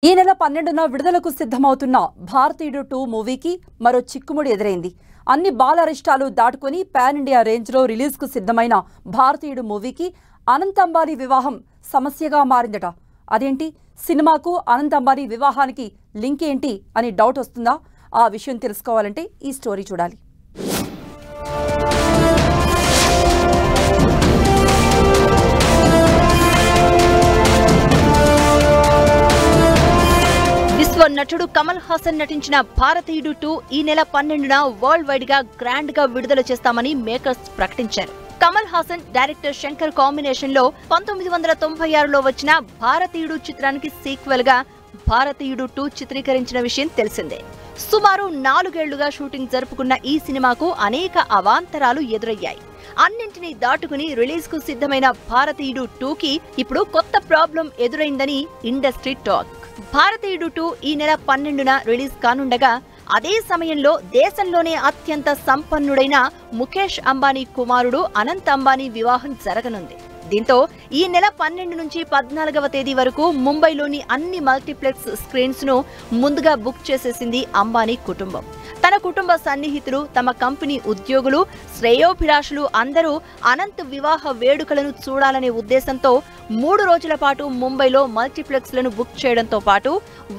ఈ నెల 12న విడుదలకు సిద్ధమవుతున్న భారతీయుడు 2 మూవీకి మరో చిక్కుముడి ఎదురైంది. అన్ని బాలరిష్టాలు దాటుకొని పాన్ ఇండియా రేంజ్లో రిలీజ్కు సిద్ధమైన భారతీయుడు మూవీకి అనంత్ అంబానీ వివాహం సమస్యగా మారిందట. అదేంటి, సినిమాకు అనంత్ అంబానీ వివాహానికి లింక్ ఏంటి అని డౌట్ వస్తుందా? ఆ విషయం తెలుసుకోవాలంటే ఈ స్టోరీ చూడాలి. నటుడు కమల్ హాసన్ నటించిన భారతీయుడు 2 ఈ నెల 12న వరల్డ్ వైడ్ గా గ్రాండ్ గా విడుదల చేస్తామని మేకర్స్ ప్రకటించారు. కమల్ హాసన్ డైరెక్టర్ శంకర్ కాంబినేషన్ లో 1996లో వచ్చిన భారతీయుడు చిత్రానికి సీక్వెల్ గా భారతీయుడు 2 చిత్రీకరించిన విషయం తెలిసిందే. సుమారు 4 ఏళ్లుగా షూటింగ్ జరుపుకున్న ఈ సినిమాకు అనేక అవాంతరాలు ఎదురయ్యాయి. అన్నింటినీ దాటుకుని రిలీజ్ కు సిద్ధమైన భారతీయుడు 2కి ఇప్పుడు కొత్త ప్రాబ్లం ఎదురైందని ఇండస్ట్రీ టాక్. భారతీయుడు 2 ఈ నెల 12న రిలీజ్ కానుండగా అదే సమయంలో దేశంలోనే అత్యంత సంపన్నుడైన ముఖేష్ అంబానీ కుమారుడు అనంత్ అంబానీ వివాహం జరగనుంది. దీంతో ఈ నెల 12 నుంచి 14వ తేదీ వరకు ముంబైలోని అన్ని మల్టీప్లెక్స్ స్క్రీన్స్ ను ముందుగా బుక్ చేసేసింది అంబానీ కుటుంబం. తన కుటుంబ సన్నిహితులు, తమ కంపెనీ ఉద్యోగులు, శ్రేయోభిలాషులు అందరూ అనంత్ వివాహ వేడుకలను చూడాలనే ఉద్దేశంతో 3 రోజుల పాటు ముంబైలో మల్టీప్లెక్స్లను బుక్ చేయడంతో పాటు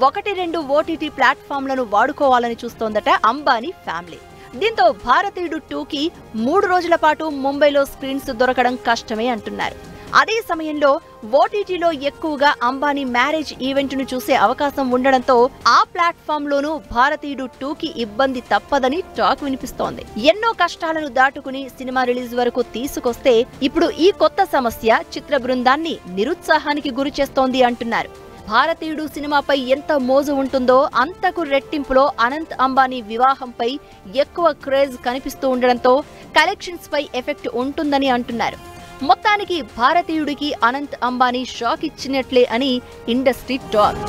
1-2 ఓటీటీ ప్లాట్ఫామ్లను వాడుకోవాలని చూస్తోందట అంబానీ ఫ్యామిలీ. దీంతో భారతీయుడు 2కి 3 రోజుల పాటు ముంబైలో స్క్రీన్స్ దొరకడం కష్టమే అంటున్నారు. అదే సమయంలో ఓటీటీలో ఎక్కువగా అంబానీ మ్యారేజ్ ఈవెంట్ ను చూసే అవకాశం ఉండడంతో ఆ ప్లాట్ఫామ్ లోనూ భారతీయుడు 2కి ఇబ్బంది తప్పదని టాక్ వినిపిస్తోంది. ఎన్నో కష్టాలను దాటుకుని సినిమా రిలీజ్ వరకు తీసుకొస్తే ఇప్పుడు ఈ కొత్త సమస్య చిత్ర బృందాన్ని నిరుత్సాహానికి గురి చేస్తోంది అంటున్నారు. భారతీయుడు సినిమాపై ఎంత మోజు ఉంటుందో అంతకు రెట్టింపులో అనంత్ అంబానీ వివాహంపై ఎక్కువ క్రేజ్ కనిపిస్తూ ఉండడంతో కలెక్షన్స్ పై ఎఫెక్ట్ ఉంటుందని అంటున్నారు. మొత్తానికి భారతీయుడికి అనంత్ అంబానీ షాక్ ఇచ్చినట్లే అని ఇండస్ట్రీ టాక్.